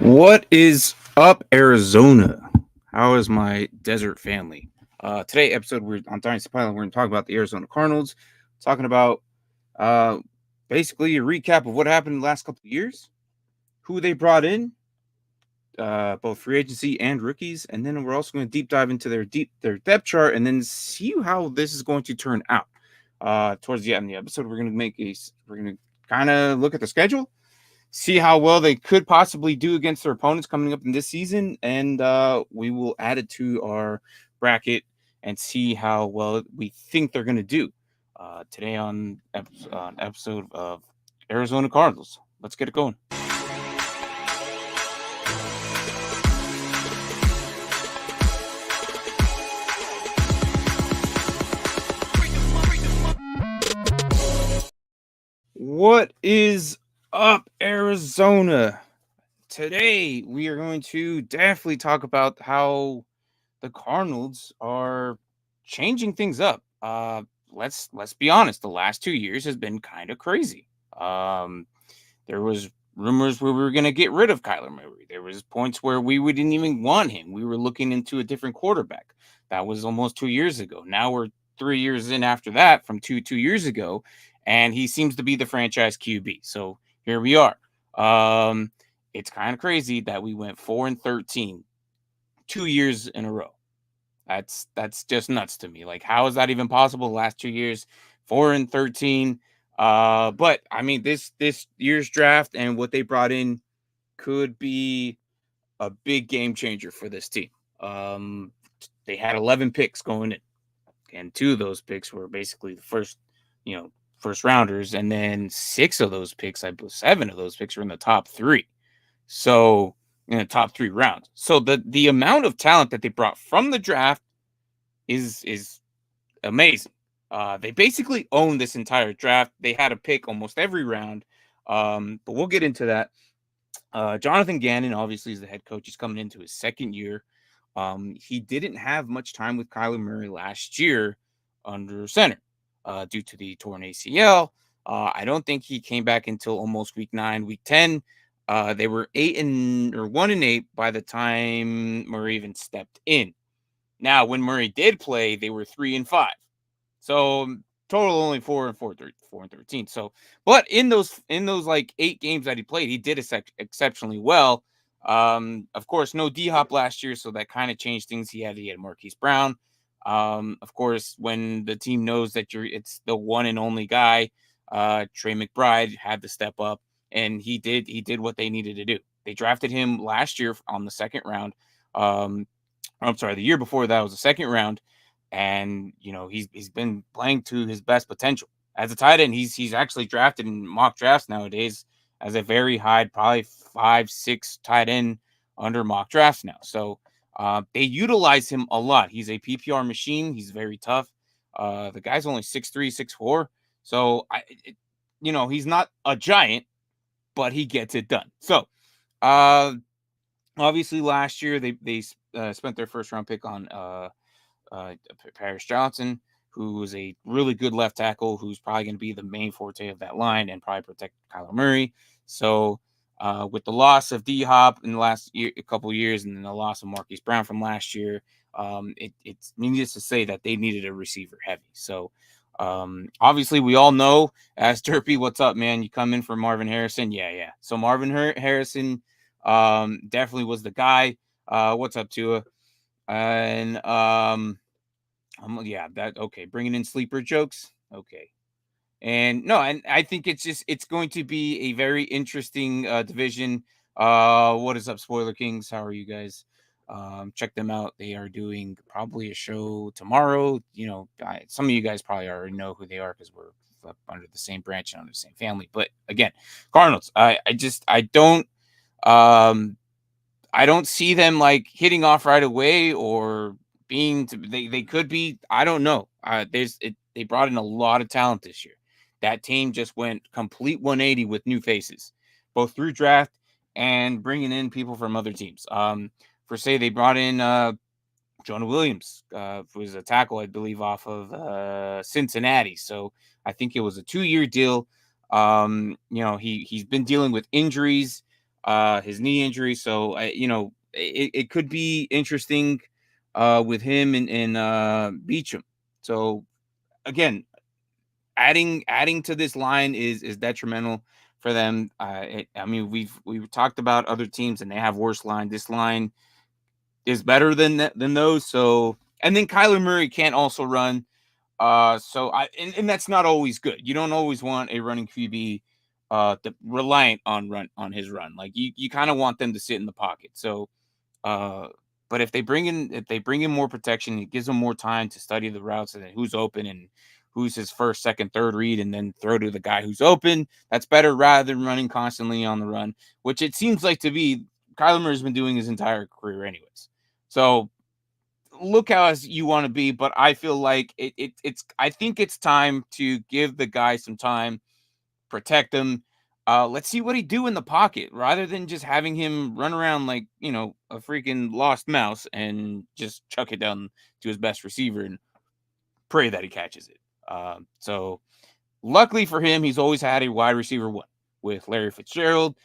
What is up, Arizona? How is my desert family? Today episode we're on Dynasty Pilot. We're going to talk about the Arizona Cardinals, talking about uh, basically a recap of what happened in the last couple of years, who they brought in, both free agency and rookies, and then we're also going to deep dive into their depth chart, and then see how this is going to turn out. Towards the end of the episode, we're going to kind of look at the schedule, see how well they could possibly do against their opponents coming up in this season, and we will add it to our bracket and see how well we think they're going to do today on episode of Arizona Cardinals. Let's get it going. What is up, Arizona? Today we are going to definitely talk about how the Cardinals are changing things up. Let's be honest. The last 2 years has been kind of crazy. There was rumors where we were going to get rid of Kyler Murray. There was points where we didn't even want him. We were looking into a different quarterback. That was almost 2 years ago. Now we're 3 years in after that from two years ago, and he seems to be the franchise QB. So here we are. It's kind of crazy that we went 4-13 2 years in a row. That's just nuts to me. Like, how is that even possible? The last 2 years, 4-13. But I mean, this year's draft and what they brought in could be a big game changer for this team. They had 11 picks going in, and two of those picks were basically the first rounders, and then six of those picks, I believe 7 of those picks were in the top three. So in the top 3 rounds. So the amount of talent that they brought from the draft is amazing. They basically own this entire draft. They had a pick almost every round. But we'll get into that. Jonathan Gannon obviously is the head coach. He's coming into his second year. He didn't have much time with Kyler Murray last year under center due to the torn ACL. I don't think he came back until almost week 9, week 10. They were 1-8 by the time Murray even stepped in. Now, when Murray did play, they were 3-5. So total only 4-13. So, but in those like 8 games that he played, he did exceptionally well. Of course, no D-Hop last year, so that kind of changed things. He had Marquise Brown. Of course, when the team knows that it's the one and only guy, Trey McBride had to step up, and he did what they needed to do. They drafted him last year on the second round. I'm sorry, the year before that was the second round, and he's been playing to his best potential as a tight end. He's actually drafted in mock drafts nowadays as a very high, probably 5-6 tight end under mock drafts now. So they utilize him a lot. He's a PPR machine. He's very tough. The guy's only 6'3", 6'4", so he's not a giant, but he gets it done. So obviously last year they spent their first round pick on Paris Johnson, who was a really good left tackle, who's probably going to be the main forte of that line and probably protect Kyler Murray. So with the loss of D-Hop in the last couple of years, and then the loss of Marquise Brown from last year, it's needless to say that they needed a receiver heavy. So obviously we all know, as Derpy, what's up, man? You come in for Marvin Harrison. Yeah. So Marvin Harrison definitely was the guy. What's up, Tua? And okay. Bringing in sleeper jokes. Okay. And no, and I think it's going to be a very interesting division. What is up, Spoiler Kings? How are you guys? Check them out. They are doing probably a show tomorrow. Some of you guys probably already know who they are because we're under the same branch and under the same family. But again, Cardinals. I don't see them like hitting off right away or they could be. I don't know. They brought in a lot of talent this year. That team just went complete 180 with new faces, both through draft and bringing in people from other teams. They brought in Jonah Williams, who was a tackle, I believe, off of Cincinnati. So I think it was a 2-year deal. He's been dealing with injuries. his knee injury. So it could be interesting with him and Beecham. So again, adding to this line is detrimental for them. I mean, we've talked about other teams and they have worse line. This line is better than those. So, and then Kyler Murray can't also run. And that's not always good. You don't always want a running QB reliant on his run. Like you kind of want them to sit in the pocket. So uh but if they bring in more protection, it gives them more time to study the routes and who's open and who's his first, second, third read, and then throw to the guy who's open. That's better rather than running constantly on the run, which it seems like to be Kyler Murray's been doing his entire career anyways. So look how as you want to be, but I feel like it's I think it's time to give the guy some time, protect him. Let's see what he do in the pocket rather than just having him run around like a freaking lost mouse and just chuck it down to his best receiver and pray that he catches it. So luckily for him, he's always had a wide receiver one with Larry Fitzgerald,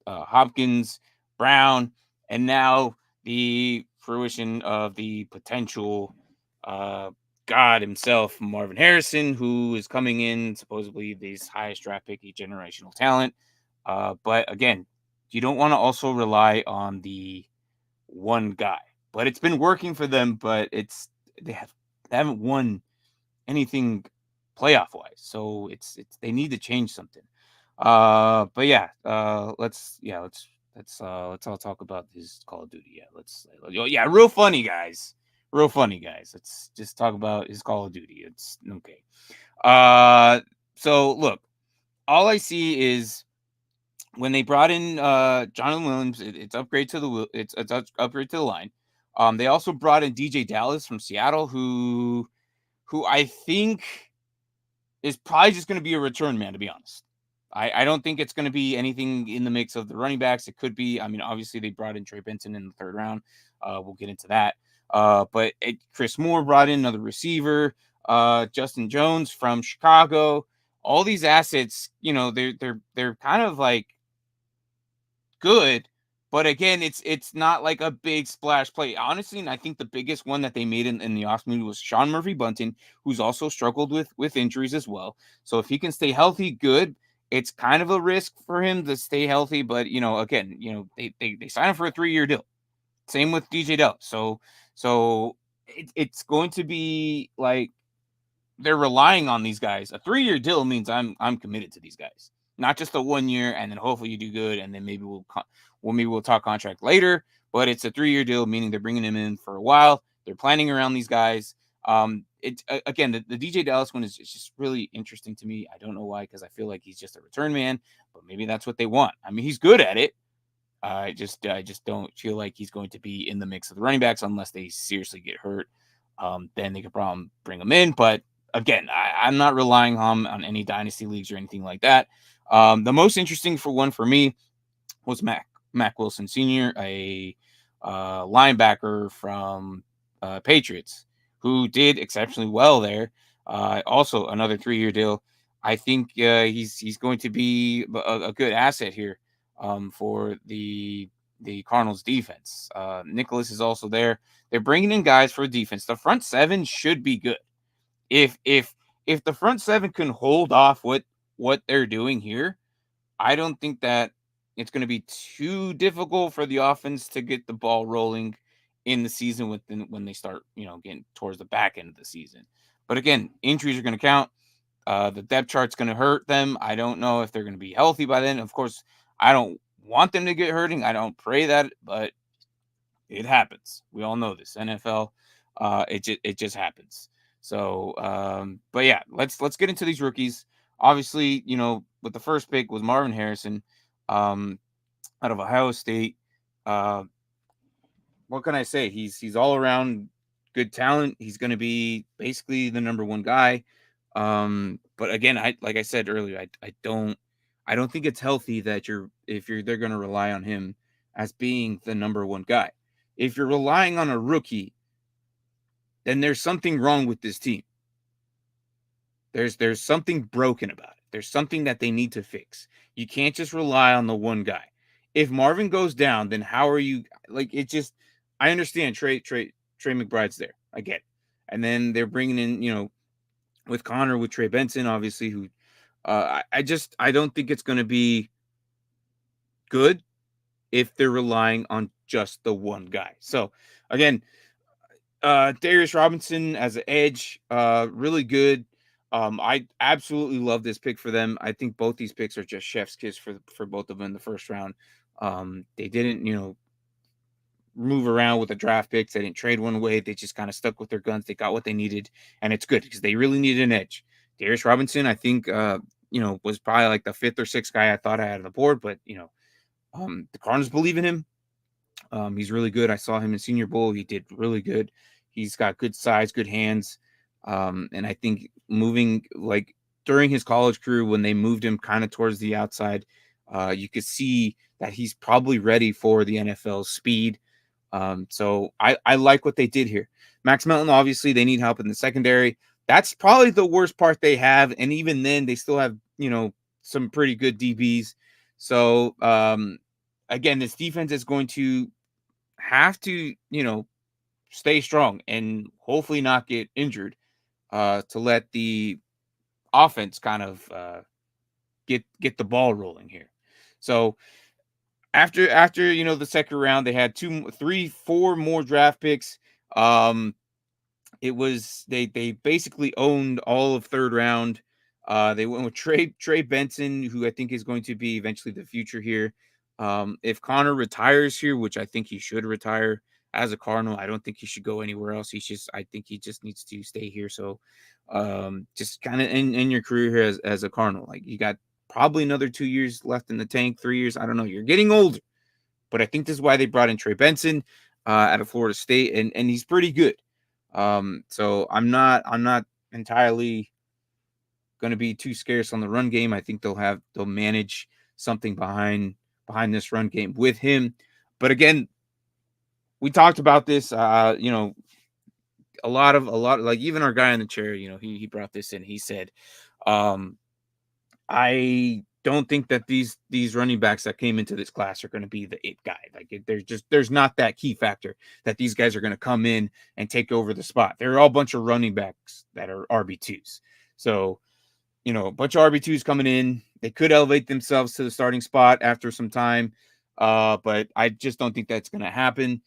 Hopkins, Brown, and now the fruition of the potential God himself, Marvin Harrison, who is coming in supposedly this highest draft picky generational talent. But again, you don't want to also rely on the one guy. But it's been working for them, but they have they haven't won anything playoff wise. So it's they need to change something. But yeah, let's all talk about this Call of Duty. Yeah, real funny guys. Real funny guys. Let's just talk about his Call of Duty. It's okay. Uh so look, all I see is when they brought in Jonathan Williams, it's upgrade to upgrade to the line. They also brought in DJ Dallas from Seattle, who I think is probably just going to be a return man, to be honest. I don't think it's going to be anything in the mix of the running backs. It could be. I mean, obviously, they brought in Trey Benson in the third round. We'll get into that. Chris Moore brought in another receiver. Justin Jones from Chicago. All these assets, they're kind of like good, but again, it's not like a big splash play. Honestly, and I think the biggest one that they made in the offseason was Sean Murphy Bunting, who's also struggled with injuries as well. So if he can stay healthy, good. It's kind of a risk for him to stay healthy, but again, they signed him for a 3-year deal. Same with DJ Dell. So it's going to be like they're relying on these guys. A 3-year deal means I'm committed to these guys, not just a 1 year and then hopefully you do good and then maybe we'll talk contract later. But it's a 3-year deal, meaning they're bringing him in for a while. They're planning around these guys. Again, the DJ Dallas one is just really interesting to me. I don't know why, because I feel like he's just a return man, but maybe that's what they want. I mean, he's good at it. I just don't feel like he's going to be in the mix of the running backs unless they seriously get hurt. Then they could probably bring him in. But again, I'm not relying on any dynasty leagues or anything like that. The most interesting for me was Mac Wilson Sr., a linebacker from Patriots, who did exceptionally well there. Also, another 3-year deal. I think he's going to be a good asset here for the Cardinals defense. Nicholas is also there. They're bringing in guys for defense. The front seven should be good. If the front seven can hold off what they're doing here, I don't think that it's going to be too difficult for the offense to get the ball rolling in the season when they start, getting towards the back end of the season. But again, injuries are going to count. The depth chart's going to hurt them. I don't know if they're going to be healthy by then. Of course, I don't want them to get hurting. I don't pray that, but it happens. We all know this. NFL, it just happens. So, but yeah, let's get into these rookies. Obviously, with the first pick was Marvin Harrison, out of Ohio State. What can I say? He's all around good talent. He's going to be basically the number one guy. But again, like I said earlier, I don't think it's healthy that they're going to rely on him as being the number one guy. If you're relying on a rookie, then there's something wrong with this team. There's something broken about it. There's something that they need to fix. You can't just rely on the one guy. if Marvin goes down, then how are you like? It just I understand Trey McBride's there. I get it. And then they're bringing in, with Connor, with Trey Benson, obviously, who I don't think it's going to be good if they're relying on just the one guy. So again, Darius Robinson as an edge, really good. I absolutely love this pick for them. I think both these picks are just chef's kiss for both of them in the first round. They didn't, move around with the draft picks. They didn't trade one away. They just kind of stuck with their guns. They got what they needed, and it's good because they really needed an edge. Darius Robinson, I think, was probably like the fifth or sixth guy I thought I had on the board, but the Cardinals believe in him. He's really good. I saw him in Senior Bowl. He did really good. He's got good size, good hands. And I think moving like during his college career, when they moved him kind of towards the outside, you could see that he's probably ready for the NFL speed. So I like what they did here. Max Melton, obviously, they need help in the secondary. That's probably the worst part they have. And even then, they still have, some pretty good DBs. So, again, this defense is going to have to, stay strong and hopefully not get injured to let the offense kind of get the ball rolling here. So after the second round, they had 4 more draft picks. It was they basically owned all of third round. They went with Trey Benson, who I think is going to be eventually the future here. If Connor retires here, which I think he should retire as a Cardinal, I don't think he should go anywhere else. I think he just needs to stay here. So, just kind of in your career here as a Cardinal, like you got probably another 2 years left in the tank, 3 years. I don't know. You're getting older, but I think this is why they brought in Trey Benson out of Florida State, and he's pretty good. So I'm not entirely going to be too scarce on the run game. I think they'll manage something behind this run game with him. But again, we talked about this. A lot like even our guy in the chair. He brought this in. He said, I don't think that these running backs that came into this class are going to be the it guy. Like there's not that key factor that these guys are going to come in and take over the spot. They're all a bunch of running backs that are RB2s. So, a bunch of RB2s coming in. They could elevate themselves to the starting spot after some time. But I just don't think that's going to happen.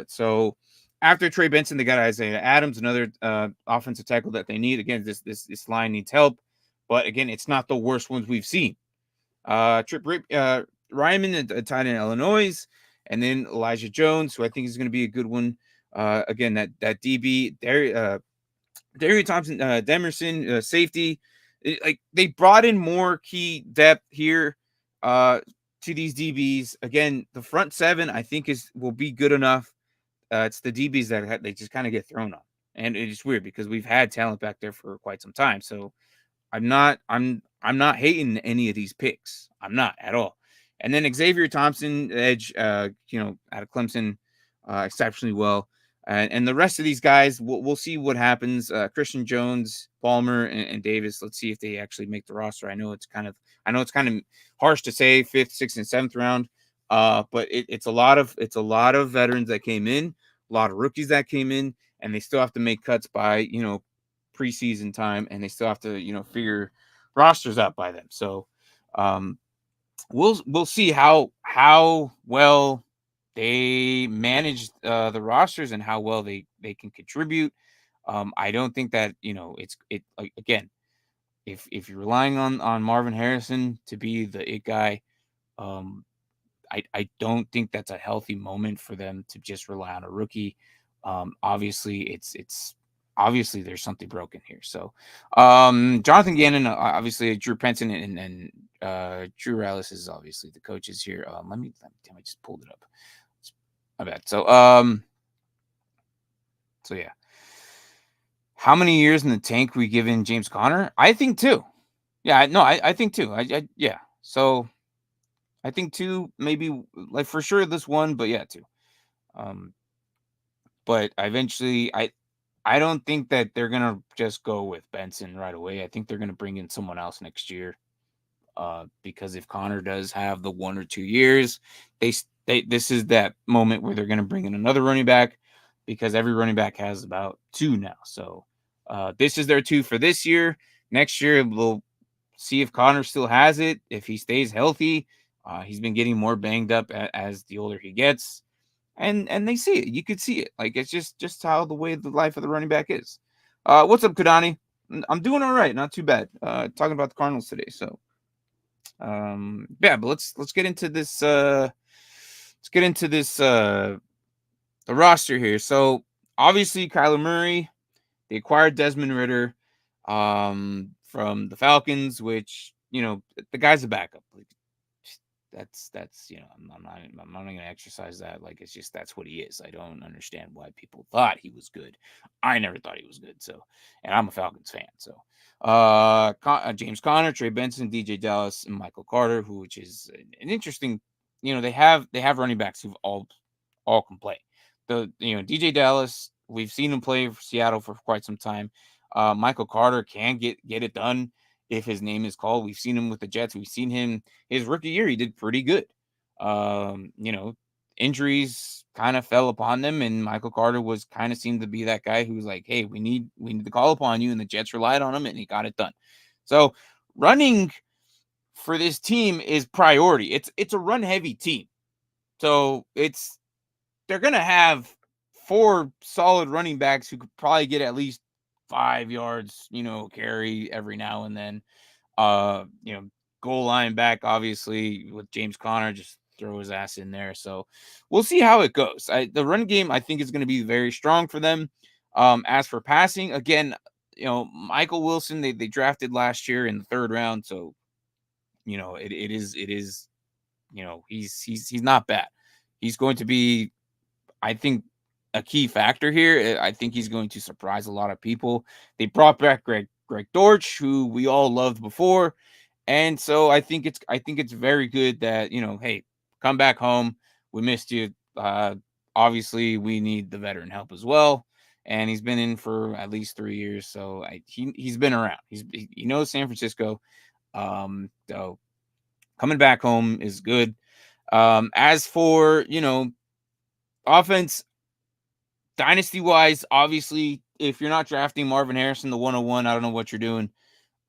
So after Trey Benson, they got Isaiah Adams, another offensive tackle that they need. Again, this line needs help. But again, it's not the worst ones we've seen. Ryman, a tight end, Illinois, and then Elijah Jones, who I think is going to be a good one. Again, that DB, Darian Thompson, Demerson, safety. Like they brought in more key depth here to these DBs. Again, the front seven I think will be good enough. It's the DBs that they just kind of get thrown on, and it's weird because we've had talent back there for quite some time. So I'm not hating any of these picks. I'm not at all. And then Xavier Thompson, edge, out of Clemson, exceptionally well. And the rest of these guys, we'll see what happens. Christian Jones, Palmer, and Davis. Let's see if they actually make the roster. I know it's kind of harsh to say 5th, 6th, and 7th round. But it's a lot of veterans that came in, a lot of rookies that came in, and they still have to make cuts by preseason time, and they still have to figure rosters out by them. So we'll see how well they manage the rosters and how well they can contribute. I don't think that like, again, if you're relying on Marvin Harrison to be the it guy, I don't think that's a healthy moment for them to just rely on a rookie. Obviously obviously there's something broken here. So Jonathan Gannon, obviously Drew Penson and Drew Rallis is obviously the coaches here. Let me damn, I just pulled it up. My bad. So yeah. How many years in the tank we given James Conner? I think 2. Yeah, no, I think 2. Yeah. So I think 2, maybe like for sure this one, but yeah, 2. But eventually I don't think that they're gonna just go with Benson right away. I think they're gonna bring in someone else next year. Because if Connor does have the 1 or 2 years, this is that moment where they're going to bring in another running back, because every running back has about 2 now. So this is their 2 for this year. Next year we'll see if Connor still has it, if he stays healthy. He's been getting more banged up as the older he gets, and they see it. You could see it. Like, it's just how the way the life of the running back is. What's up, Kadani? I'm doing all right, not too bad. Talking about the Cardinals today. So yeah, but let's get into this. The roster here. So obviously Kyler Murray, they acquired Desmond Ridder from the Falcons, which, the guy's a backup. Like, that's I'm not gonna exercise that. Like, it's just, that's what he is. I don't understand why people thought he was good. I never thought he was good. So, and I'm a Falcons fan. So James Conner, Trey Benson, DJ Dallas, and Michael Carter, which is an interesting, they have running backs who've all can play. DJ Dallas, we've seen him play for Seattle for quite some time. Michael Carter can get it done if his name is called. We've seen him with the Jets. We've seen him his rookie year. He did pretty good. Injuries kind of fell upon them, and Michael Carter was kind of seemed to be that guy who was like, hey, we need to call upon you, and the Jets relied on him, and he got it done. So running for this team is priority. It's a run heavy team. So they're going to have 4 solid running backs who could probably get at least 5 yards, carry every now and then. Goal line back, obviously, with James Conner, just throw his ass in there. So we'll see how it goes. The run game, I think, is going to be very strong for them. As for passing, again, Michael Wilson, they drafted last year in the 3rd round. So, it is, he's not bad. He's going to be, I think, a key factor here. I think he's going to surprise a lot of people. They brought back Greg Dortch, who we all loved before, and so I think it's very good that, hey, come back home. We missed you. Obviously, we need the veteran help as well, and he's been in for at least 3 years, so he's been around. He knows San Francisco. So coming back home is good. As for offense, Dynasty wise, obviously, if you're not drafting Marvin Harrison the 101, I don't know what you're doing.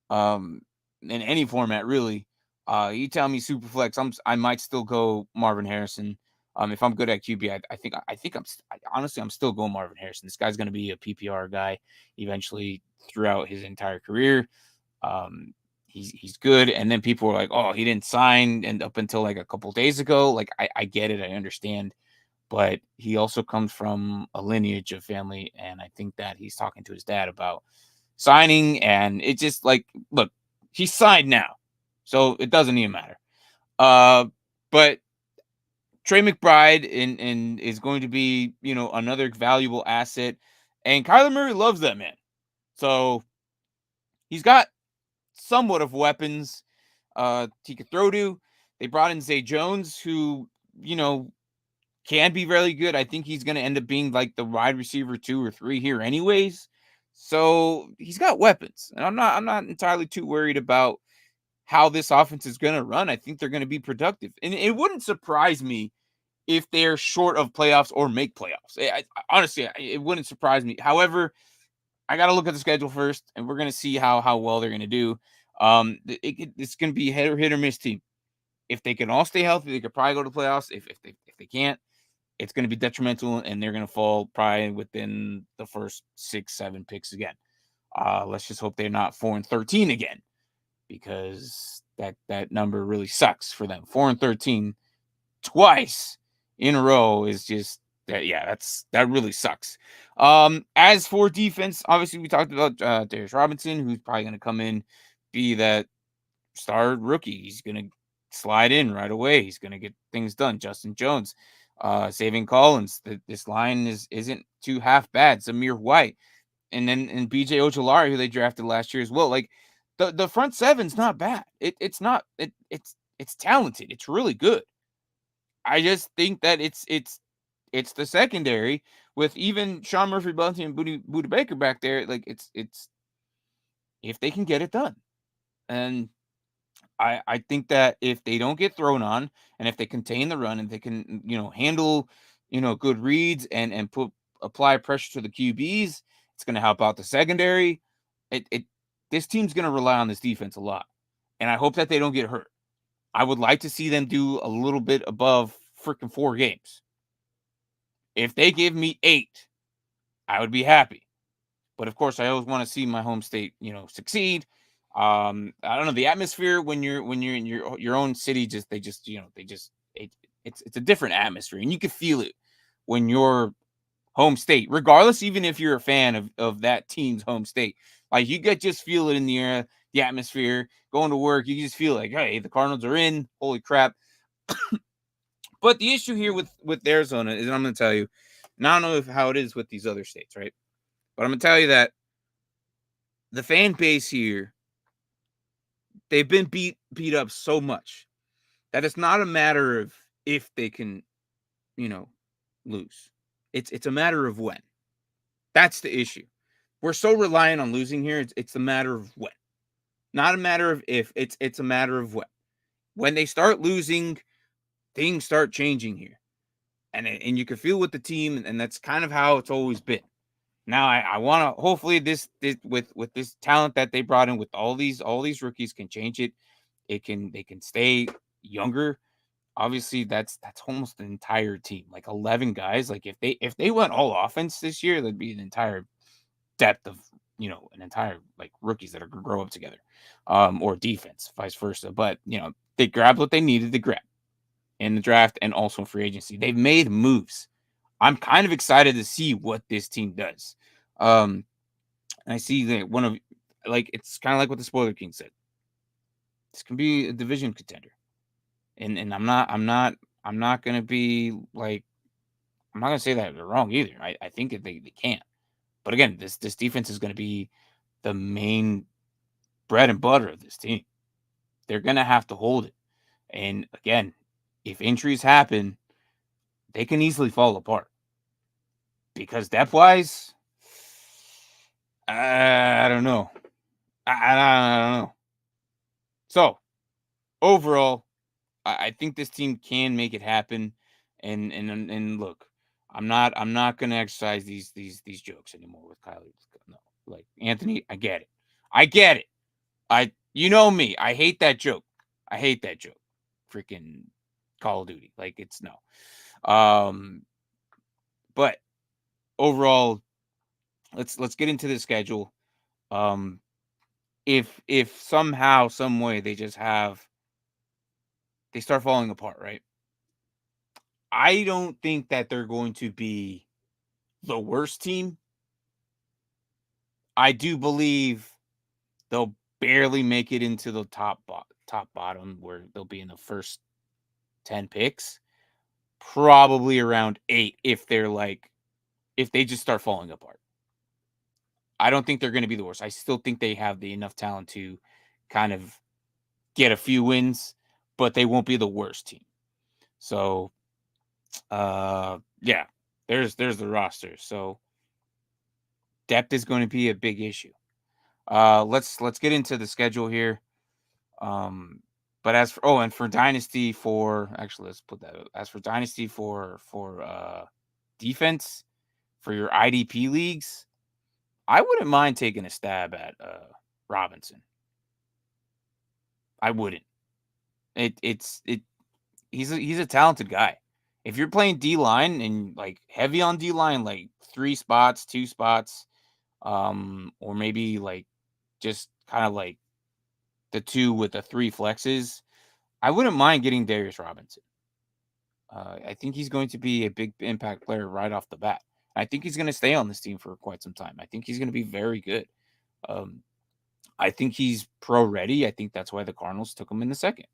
In any format, really. You tell me Superflex, I might still go Marvin Harrison. If I'm good at QB, honestly, I'm still going Marvin Harrison. This guy's going to be a PPR guy eventually throughout his entire career. He's good. And then people were like, oh, he didn't sign, and up until like a couple days ago. Like, I get it, I understand. But he also comes from a lineage of family, and I think that he's talking to his dad about signing, and it's just like, look, he's signed now, so it doesn't even matter. But Trey McBride and is going to be, another valuable asset, and Kyler Murray loves that man, so he's got somewhat of weapons he could throw to. They brought in Zay Jones, who, can be really good. I think he's going to end up being like the wide receiver 2 or 3 here anyways. So he's got weapons, and I'm not entirely too worried about how this offense is going to run. I think they're going to be productive, and it wouldn't surprise me if they're short of playoffs or make playoffs. Honestly, it wouldn't surprise me. However, I got to look at the schedule first, and we're going to see how well they're going to do. It's going to be hit or miss team. If they can all stay healthy, they could probably go to playoffs. If they can't, it's going to be detrimental, and they're going to fall probably within the first 6-7 picks again. Let's just hope they're not 4-13 again, because that number really sucks for them. 4-13 twice in a row is just that. Yeah, that really sucks. As for defense, obviously we talked about Darius Robinson, who's probably going to come in, be that star rookie. He's going to slide in right away. He's going to get things done. Justin Jones, Saving Collins. This line isn't too half bad. Zamir White, and BJ Ojolari, who they drafted last year as well. Like, the front seven's not bad. It's talented. It's really good. I just think that it's the secondary with even Sean Murphy-Bunting and Buda Baker back there. Like, it's if they can get it done, and I think that if they don't get thrown on, and if they contain the run, and they can, handle, good reads, and apply pressure to the QBs, it's going to help out the secondary. It This team's going to rely on this defense a lot, and I hope that they don't get hurt. I would like to see them do a little bit above freaking 4 games. If they give me 8, I would be happy. But of course, I always want to see my home state, succeed. I don't know, the atmosphere when you're in your own city, it's a different atmosphere, and you can feel it when your home state, regardless, even if you're a fan of that team's home state, like you get just feel it in the air, the atmosphere. Going to work, you just feel like, hey, the Cardinals are in. Holy crap! But the issue here with Arizona is, I'm going to tell you, and I don't know how it is with these other states, right? But I'm going to tell you that the fan base here, they've been beat up so much that it's not a matter of if they can, you know, lose. It's a matter of when. That's the issue. We're so reliant on losing here. It's a matter of when, not a matter of if. It's a matter of when. When they start losing, things start changing here, and you can feel with the team, and that's kind of how it's always been. Now I want to, hopefully this with this talent that they brought in, with all these rookies, can change it. They can stay younger. Obviously, that's almost an entire team, like 11 guys. Like if they went all offense this year, that'd be an entire depth of, an entire, like, rookies that are gonna grow up together, or defense, vice versa. But they grabbed what they needed to grab in the draft, and also in free agency. They've made moves. I'm kind of excited to see what this team does. Um, and I see that one of, like, it's kind of like what the Spoiler King said. This can be a division contender, and I'm not gonna be like, I'm not gonna say that they're wrong either. I think that they can. But again, this defense is gonna be the main bread and butter of this team. They're gonna have to hold it. And again, if injuries happen, they can easily fall apart. Because depth wise, I don't know. I don't know. So overall, I think this team can make it happen. And look, I'm not gonna exercise these jokes anymore with Kylie. No, like, Anthony, I get it. I get it. You know me. I hate that joke. I hate that joke. Freaking Call of Duty. Like, it's no. But overall, let's get into the schedule. Um, if somehow, some way, they start falling apart, right? I don't think that they're going to be the worst team. I do believe they'll barely make it into the top bottom, where they'll be in the first 10 picks. Probably around 8, if they just start falling apart. I don't think they're going to be the worst. I still think they have the enough talent to kind of get a few wins, but they won't be the worst team. So, yeah, there's the roster. So depth is going to be a big issue. Let's get into the schedule here. But as for, and for Dynasty, for actually, let's put that, as for Dynasty, for defense, for your IDP leagues, I wouldn't mind taking a stab at Robinson. I wouldn't. He's a talented guy. If you're playing D line, and like heavy on D line, like 3 spots, 2 spots, or maybe like just kind of like the 2 with the 3 flexes, I wouldn't mind getting Darius Robinson. I think he's going to be a big impact player right off the bat. I think he's going to stay on this team for quite some time. I think he's going to be very good. Um, I think he's pro ready. I think that's why the Cardinals took him in the second.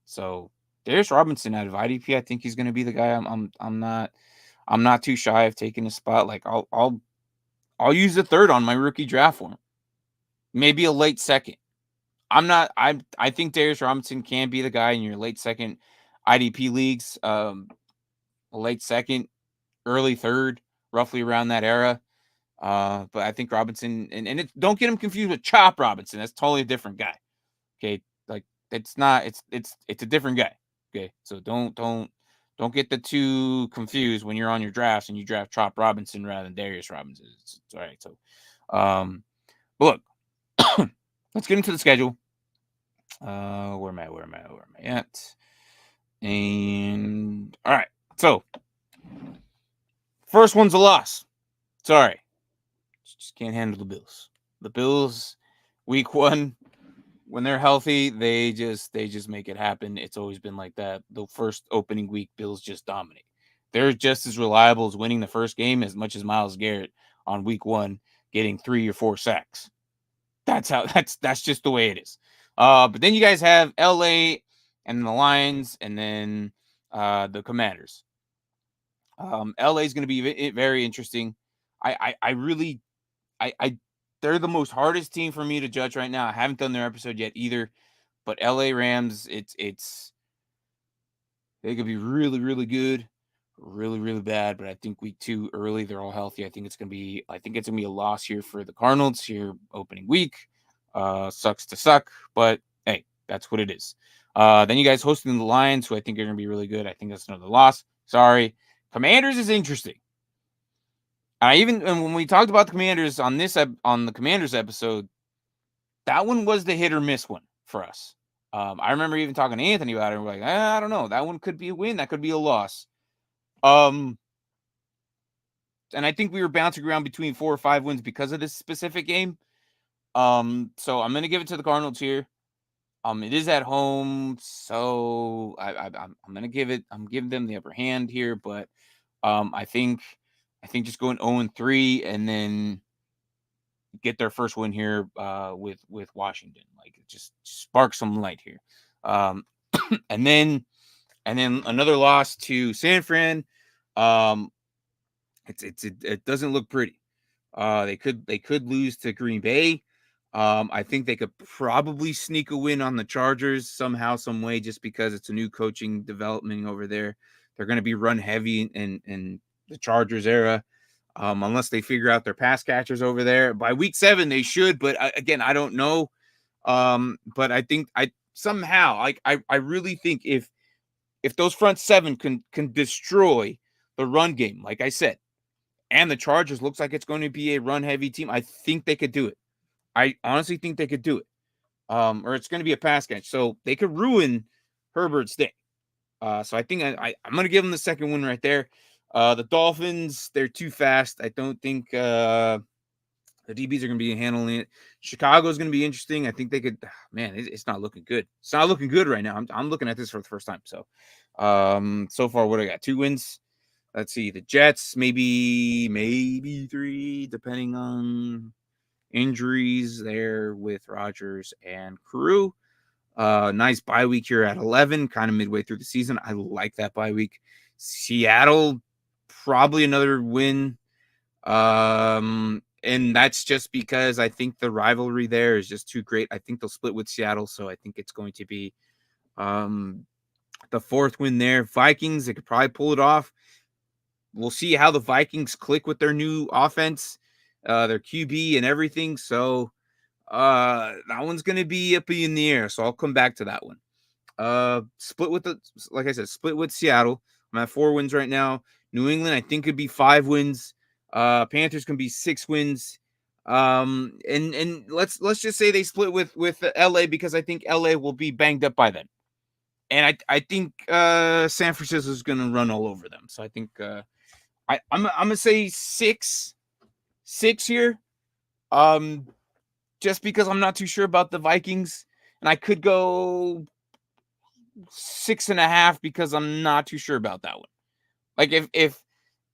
So Darius Robinson out of IDP, I think he's going to be the guy. I'm not too shy of taking a spot. Like, I'll use the third on my rookie draft for him. Maybe a late second. I think Darius Robinson can be the guy in your late second IDP leagues. Late second, early third, roughly around that era. But I think Robinson, and don't get him confused with Chop Robinson. That's totally a different guy. Okay, like, It's not. It's a different guy. Okay, so don't get the two confused when you're on your drafts and you draft Chop Robinson rather than Darius Robinson. It's all right. So, but look, let's get into the schedule. Where am I at? And all right. So, first one's a loss. Sorry, just can't handle the Bills. The Bills, week 1. When they're healthy, they just make it happen. It's always been like that. The first opening week, Bills just dominate. They're just as reliable as winning the first game as much as Myles Garrett on week 1 getting 3 or 4 sacks. That's just the way it is. But then you guys have LA and the Lions and then the Commanders. LA is going to be very interesting. I really they're the most hardest team for me to judge right now. I haven't done their episode yet either, but LA Rams, they could be really, really good, really, really bad. But I think week 2 early, they're all healthy. I think it's gonna be a loss here for the Cardinals here opening week. Sucks to suck, but hey, that's what it is. Then you guys hosting the Lions, who I think are gonna be really good. I think that's another loss. Sorry. Commanders is interesting. And when we talked about the Commanders on the Commanders episode, that one was the hit or miss one for us. I remember even talking to Anthony about it. And we're like, I don't know. That one could be a win. That could be a loss. And I think we were bouncing around between 4 or 5 wins because of this specific game. So I'm gonna give it to the Cardinals here. It is at home, so I'm gonna give it. I'm giving them the upper hand here, but I think just going 0-3 and then get their first win here with Washington. Like, just spark some light here. And then another loss to San Fran. It doesn't look pretty. They could lose to Green Bay. I think they could probably sneak a win on the Chargers somehow, some way, just because it's a new coaching development over there. They're going to be run heavy in the Chargers era. Unless they figure out their pass catchers over there by week 7, they should. But again, I don't know. But I think I really think if those front 7 can destroy the run game, like I said, and the Chargers looks like it's going to be a run heavy team, I think they could do it. I honestly think they could do it. Or it's going to be a pass catch, so they could ruin Herbert's day. So I think I'm going to give them the second win right there. The Dolphins, they're too fast. I don't think the DBs are going to be handling it. Chicago's going to be interesting. I think they could. Man, it's not looking good. It's not looking good right now. I'm looking at this for the first time. So, so far, what I got? 2 wins. Let's see. The Jets, maybe 3, depending on injuries there with Rodgers and Carew. Nice bye week here at 11, kind of midway through the season. I like that bye week. Seattle, probably another win. And that's just because I think the rivalry there is just too great. I think they'll split with Seattle, so I think it's going to be the 4th win there. Vikings, they could probably pull it off. We'll see how the Vikings click with their new offense, their QB and everything. So that one's going to be up in the air. So I'll come back to that one. Like I said, split with Seattle. I'm at 4 wins right now. New England, I think, could be 5 wins. Panthers can be 6 wins. And let's just say they split with LA, because I think LA will be banged up by then. And I think San Francisco is going to run all over them. So I think I'm going to say 6 here. Just because I'm not too sure about the Vikings, and I could go 6.5 because I'm not too sure about that one. Like, if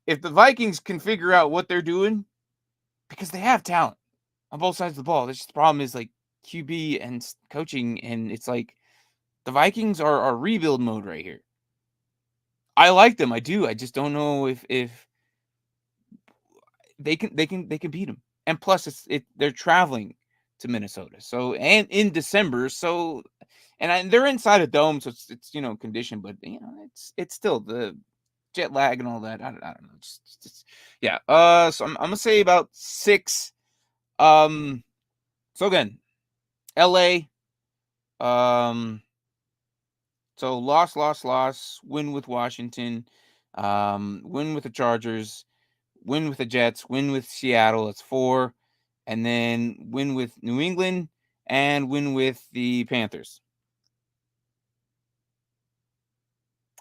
the Vikings can figure out what they're doing, because they have talent on both sides of the ball. The problem is like QB and coaching, and it's like the Vikings are rebuild mode right here. I like them, I do. I just don't know if they can beat them. And plus, they're traveling to Minnesota, so, and in December, so, and they're inside a dome, so it's conditioned, but it's still the jet lag and all that. I don't know. Yeah. So I'm gonna say about 6. So again, LA, So loss, win with Washington, win with the Chargers, win with the Jets, win with Seattle. That's 4, and then win with New England and win with the Panthers.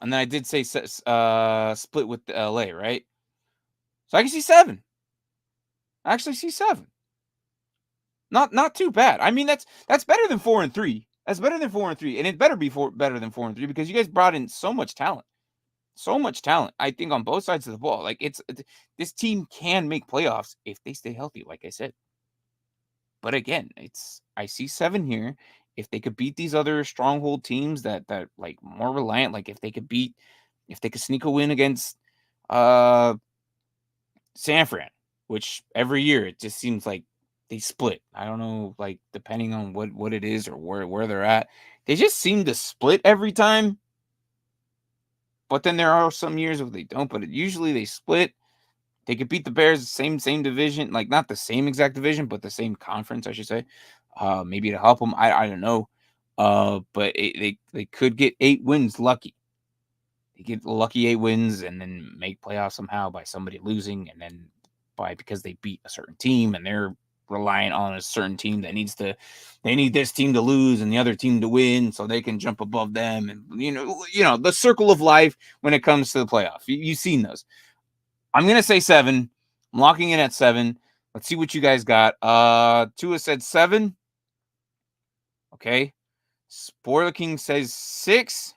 And then I did say split with the LA, right? So I can see 7. I actually see 7. Not too bad. I mean, that's better than 4-3. That's better than 4-3, and it better be better than 4-3 because you guys brought in so much talent. So much talent, I think, on both sides of the ball. Like this team can make playoffs if they stay healthy, like I said. But again, I see 7 here. If they could beat these other stronghold teams that like more reliant, like if they could sneak a win against uh San Fran, which every year it just seems like they split. I don't know, like depending on what it is or where they're at. They just seem to split every time. But then there are some years where they don't, but usually they split. They could beat the Bears, same division, like not the same exact division, but the same conference, I should say. Maybe to help them. I don't know. But they could get 8 wins lucky. They get lucky 8 wins and then make playoffs somehow by somebody losing, and then because they beat a certain team and they're reliant on a certain team that they need this team to lose and the other team to win so they can jump above them, and the circle of life when it comes to the playoff. You've seen those. I'm gonna say 7. I'm locking in at 7. Let's see what you guys got. Tua said 7. Okay. Spoiler King says 6.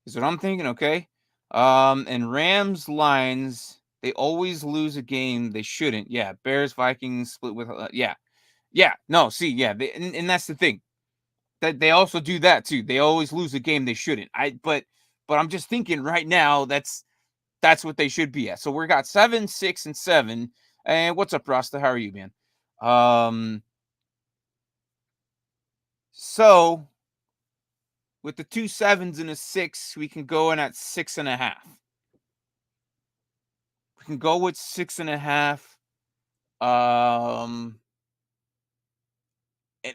Is what I'm thinking. Okay. And Rams Lions, they always lose a game they shouldn't. Yeah. Bears Vikings split with yeah. No, see, yeah, and that's the thing. That they also do that too. They always lose a game they shouldn't. But I'm just thinking right now that's what they should be at. So we got 7, 6, and 7. And what's up, Rasta? How are you, man? So with the 2 7s and a 6, we can go in at 6.5. We can go with 6.5.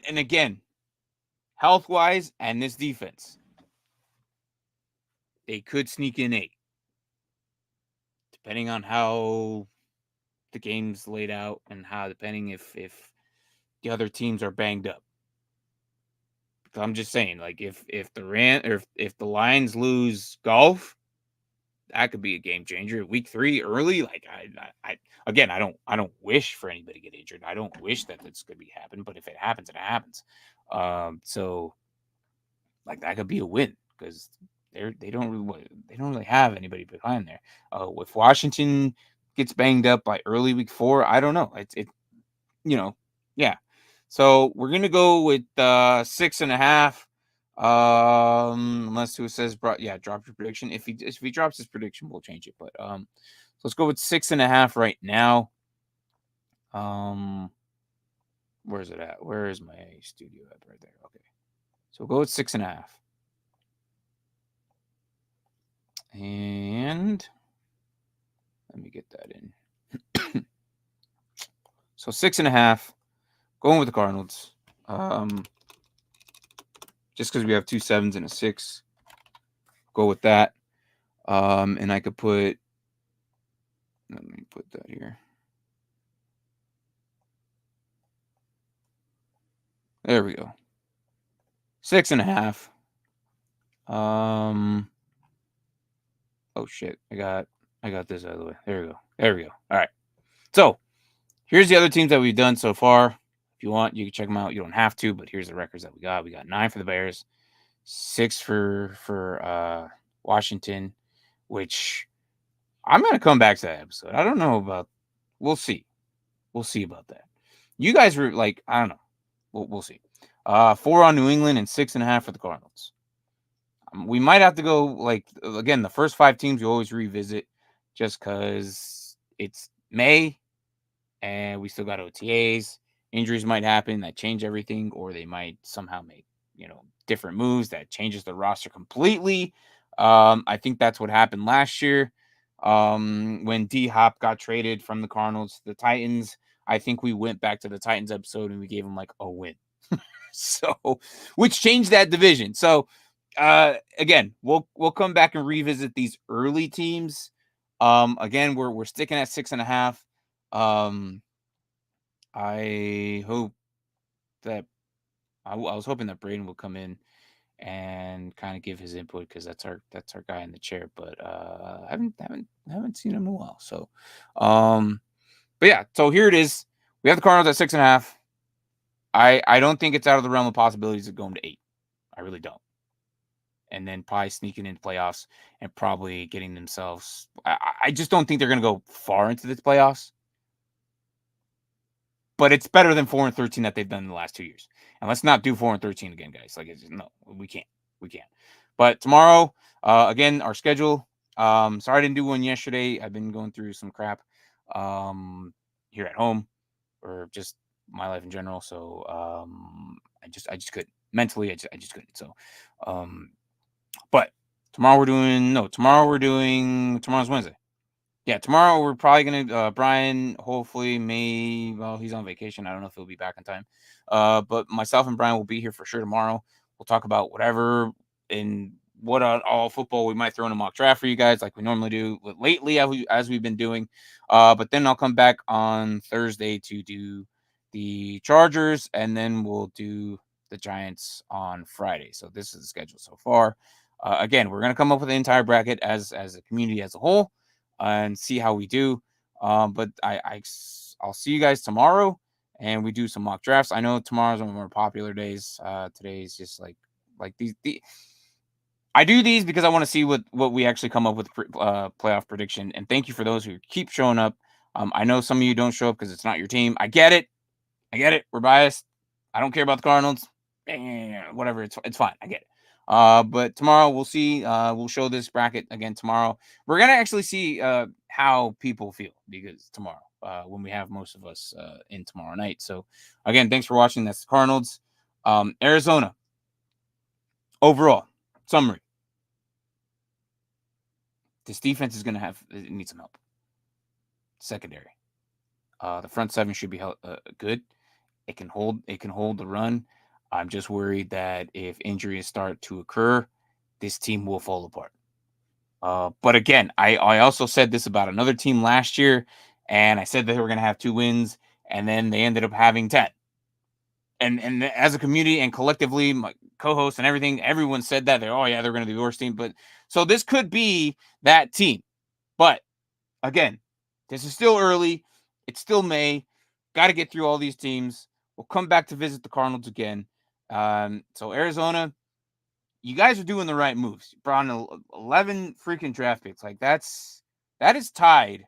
And again, health wise and this defense, they could sneak in 8, depending on how the game's laid out and depending if the other teams are banged up. I'm just saying, like if the Lions lose golf, that could be a game changer. Week 3 early, like I again, I don't wish for anybody to get injured. I don't wish that this could be happen, but if it happens, it happens. So like that could be a win because they don't really have anybody behind there. If Washington gets banged up by early week 4, I don't know. Yeah. So we're gonna go with 6.5. Unless who says drop your prediction. If he drops his prediction, we'll change it. But so let's go with 6.5 right now. Where's it at? Where is my studio at? Right there. Okay. So we'll go with 6.5. And let me get that in. So 6.5. Going with the Cardinals. Just because we have 2 7s and a 6. Go with that. And I could put. Let me put that here. There we go. 6.5. Oh shit. I got this out of the way. There we go. All right. So here's the other teams that we've done so far. If you want, you can check them out. You don't have to, but here's the records that we got. We got 9 for the Bears, 6 for Washington, which I'm gonna come back to that episode. I don't know about. We'll see. We'll see about that. You guys were like, I don't know. We'll see. 4 on New England and 6.5 for the Cardinals. We might have to go like again. The first 5 teams you always revisit, just because it's May, and we still got OTAs. Injuries might happen that change everything, or they might somehow make different moves that changes the roster completely. I think that's what happened last year when D Hop got traded from the Cardinals to the Titans. I think we went back to the Titans episode and we gave him like a win. So, which changed that division. So, again, we'll come back and revisit these early teams. Again, we're sticking at 6.5. I hope that I was hoping that Braden will come in and kind of give his input, because that's our guy in the chair. But I haven't seen him in a while. So, but yeah, so here it is. We have the Cardinals at 6.5. I don't think it's out of the realm of possibilities of going to 8. I really don't. And then probably sneaking into playoffs and probably getting themselves. I just don't think they're going to go far into this playoffs. But it's better than 4-13 that they've done in the last 2 years. And let's not do 4-13 again, guys. Like, no, we can't. But tomorrow, again, our schedule. Sorry I didn't do one yesterday. I've been going through some crap here at home, or just my life in general. So I just couldn't. Mentally, I just couldn't. So, but tomorrow's Wednesday. Yeah, tomorrow we're probably gonna Brian hopefully he's on vacation. I don't know if he'll be back in time. But myself and Brian will be here for sure tomorrow. We'll talk about whatever and what all football we might throw in a mock draft for you guys, like we normally do lately, as we've been doing. But then I'll come back on Thursday to do the Chargers, and then we'll do the Giants on Friday. So this is the schedule so far. Again, we're gonna come up with the entire bracket as a community as a whole, and see how we do. But I'll see you guys tomorrow, and we do some mock drafts. I know tomorrow's one of the more popular days. Today's just like these. I do these because I want to see what we actually come up with playoff prediction. And thank you for those who keep showing up. I know some of you don't show up because it's not your team. I get it. We're biased. I don't care about the Cardinals. Whatever. It's fine. I get it. But tomorrow we'll see. We'll show this bracket again tomorrow. We're gonna actually see how people feel, because tomorrow, when we have most of us in tomorrow night. So again, thanks for watching. That's the Cardinals. Arizona. Overall summary: this defense is gonna need some help. Secondary, the front seven should be good. It can hold the run. I'm just worried that if injuries start to occur, this team will fall apart. But again, I also said this about another team last year, and I said that they were going to have 2 wins, and then they ended up having 10. And as a community and collectively, my co-hosts and everyone said that they're going to be the worst team. But so this could be that team. But again, this is still early. It's still May. Got to get through all these teams. We'll come back to visit the Cardinals again. So Arizona, you guys are doing the right moves. You brought in 11 freaking draft picks. Like, that is tied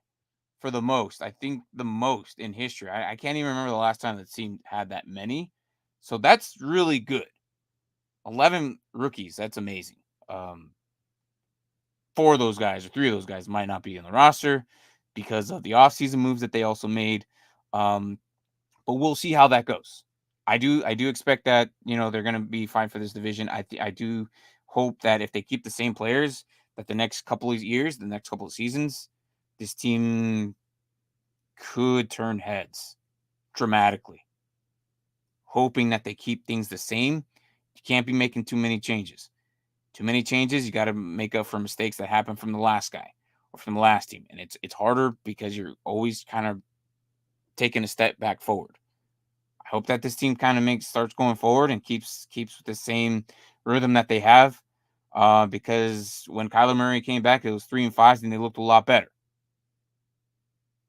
for the most. I think the most in history. I can't even remember the last time the team had that many. So that's really good. 11 rookies. That's amazing. 4 of those guys, or 3 of those guys, might not be in the roster because of the offseason moves that they also made. But we'll see how that goes. I do expect that, they're going to be fine for this division. I do hope that if they keep the same players, that the next couple of years, the next couple of seasons, this team could turn heads dramatically. Hoping that they keep things the same. You can't be making too many changes. Too many changes, you got to make up for mistakes that happened from the last guy or from the last team. And it's harder because you're always kind of taking a step back forward. I hope that this team kind of starts going forward and keeps with the same rhythm that they have. Because when Kyler Murray came back, it was 3-5, and they looked a lot better.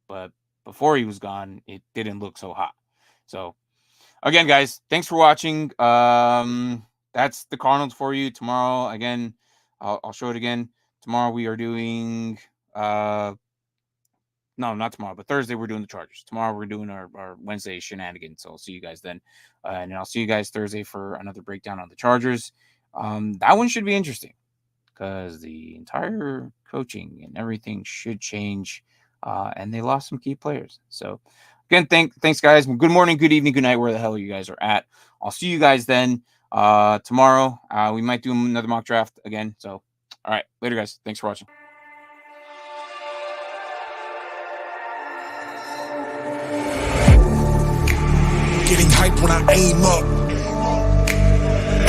But before he was gone, it didn't look so hot. So again, guys, thanks for watching. That's the Cardinals for you. Tomorrow, again, I'll show it again. Tomorrow we are doing no, not tomorrow, but Thursday we're doing the Chargers. Tomorrow we're doing our Wednesday shenanigans. So I'll see you guys then. And I'll see you guys Thursday for another breakdown on the Chargers. That one should be interesting because the entire coaching and everything should change. And they lost some key players. So again, thanks guys. Good morning, good evening, good night, where the hell you guys are at. I'll see you guys then tomorrow. We might do another mock draft again. So all right, later guys. Thanks for watching. Getting hype when I aim up.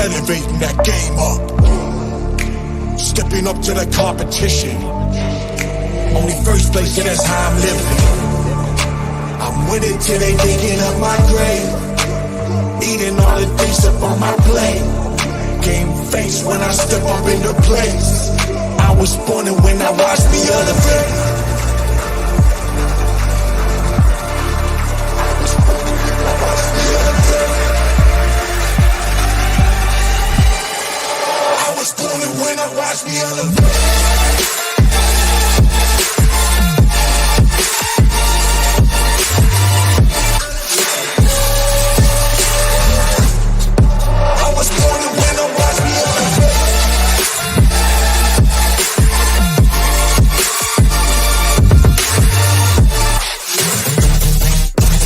elevating that game up, stepping up to the competition. Only first place, yeah, that's how I'm living. I'm winning till they digging up my grave, eating all the things up on my plate. Game face when I step up into place. I was born and when I watched me elevate. I was born and when I watched me elevate.